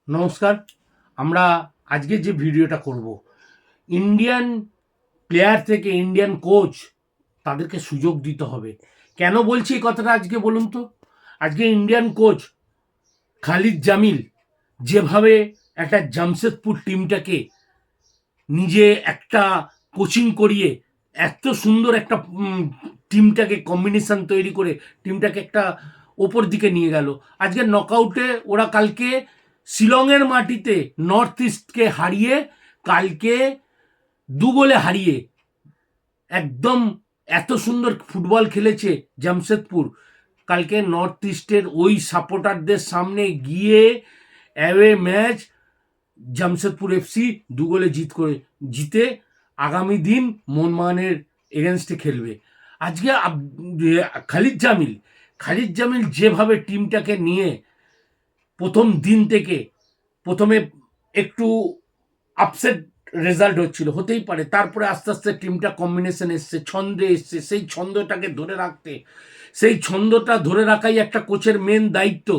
নমস্কার। আমরা আজকে যে ভিডিওটা করব, ইন্ডিয়ান প্লেয়ার থেকে ইন্ডিয়ান কোচ তাদেরকে সুযোগ দিতে হবে। কেন বলছি এই কথাটা আজকে বলুন তো? আজকে ইন্ডিয়ান কোচ খালিদ জামিল যেভাবে একটা জামশেদপুর টিমটাকে নিজে একটা কোচিং করিয়ে এত সুন্দর একটা টিমটাকে কম্বিনেশন তৈরি করে টিমটাকে একটা ওপর দিকে নিয়ে গেল। আজকে নকআউটে ওরা কালকে শিলংয়ের মাটিতে নর্থ ইস্টকে হারিয়ে, কালকে 2 গোলে হারিয়ে একদম এত সুন্দর ফুটবল খেলেছে জামশেদপুর। কালকে নর্থ ইস্টের ওই সাপোর্টারদের সামনে গিয়ে অ্যাওয়ে ম্যাচ জামশেদপুর এফসি 2 গোলে জিতে আগামী দিন মোহনবাগানের এগেনস্টে খেলবে। আজকে খালিদ জামিল যেভাবে টিমটাকে নিয়ে প্রথম দিন থেকে, প্রথমে একটু আপসেট রেজাল্ট হচ্ছিল, হতেই পারে, তারপরে আস্তে আস্তে টিমটা কম্বিনেশন এসছে, ছন্দে এসছে। সেই ছন্দটাকে ধরে রাখতে, সেই ছন্দটা ধরে রাখাই একটা কোচের মেন দায়িত্ব।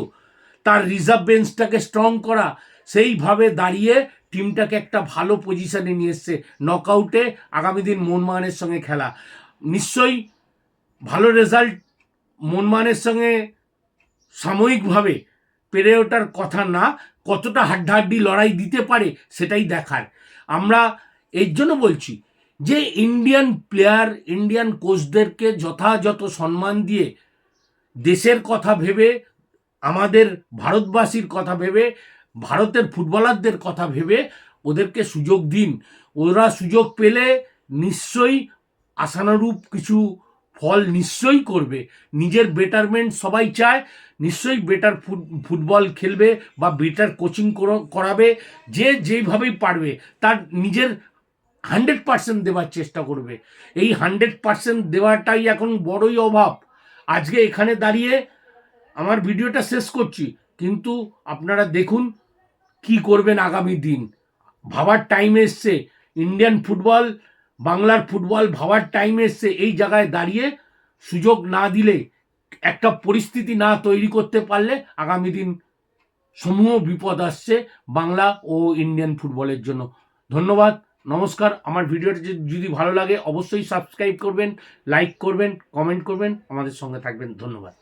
তার রিজার্ভ বেঞ্চটাকে স্ট্রং করা, সেইভাবে দাঁড়িয়ে টিমটাকে একটা ভালো পজিশনে নিয়ে এসছে। নকআউটে আগামী দিন মোহনবাগানের সঙ্গে খেলা, নিশ্চয়ই ভালো রেজাল্ট মোহনবাগানের সঙ্গে সাময়িকভাবে পেরে ওঠার কথা না, কতটা হাড্ডাহাড্ডি লড়াই দিতে পারে সেটাই দেখার। আমরা এর জন্য বলছি যে ইন্ডিয়ান প্লেয়ার, ইন্ডিয়ান কোচদেরকে যথাযথ সম্মান দিয়ে, দেশের কথা ভেবে, আমাদের ভারতবাসীর কথা ভেবে, ভারতের ফুটবলারদের কথা ভেবে ওদেরকে সুযোগ দিন। ওরা সুযোগ পেলে নিশ্চয়ই আশানুরূপ কিছু ফল নিশ্চয়ই করবে। নিজের বেটারমেন্ট সবাই চায়, নিশ্চয়ই বেটার ফুটবল খেলবে বা বেটার কোচিং করাবে। যে যেইভাবেই পারবে তার নিজের 100% দেওয়ার চেষ্টা করবে। এই 100% দেওয়াটাই এখন বড়ই অভাব। আজকে এখানে দাঁড়িয়ে আমার ভিডিওটা শেষ করছি, কিন্তু আপনারা দেখুন কি করবেন আগামী দিন। ভাবার টাইম এসছে, ইন্ডিয়ান ফুটবল, বাংলার ফুটবল ভাবার টাইম এসছে। এই জায়গায় দাঁড়িয়ে সুযোগ না দিলে, একটা পরিস্থিতি না তৈরি করতে পারলে আগামী দিন সমূহ বিপদ আসছে বাংলা ও ইন্ডিয়ান ফুটবলের জন্য। ধন্যবাদ, নমস্কার। আমার ভিডিওটা যদি ভালো লাগে অবশ্যই সাবস্ক্রাইব করবেন, লাইক করবেন, কমেন্ট করবেন, আমাদের সঙ্গে থাকবেন। ধন্যবাদ।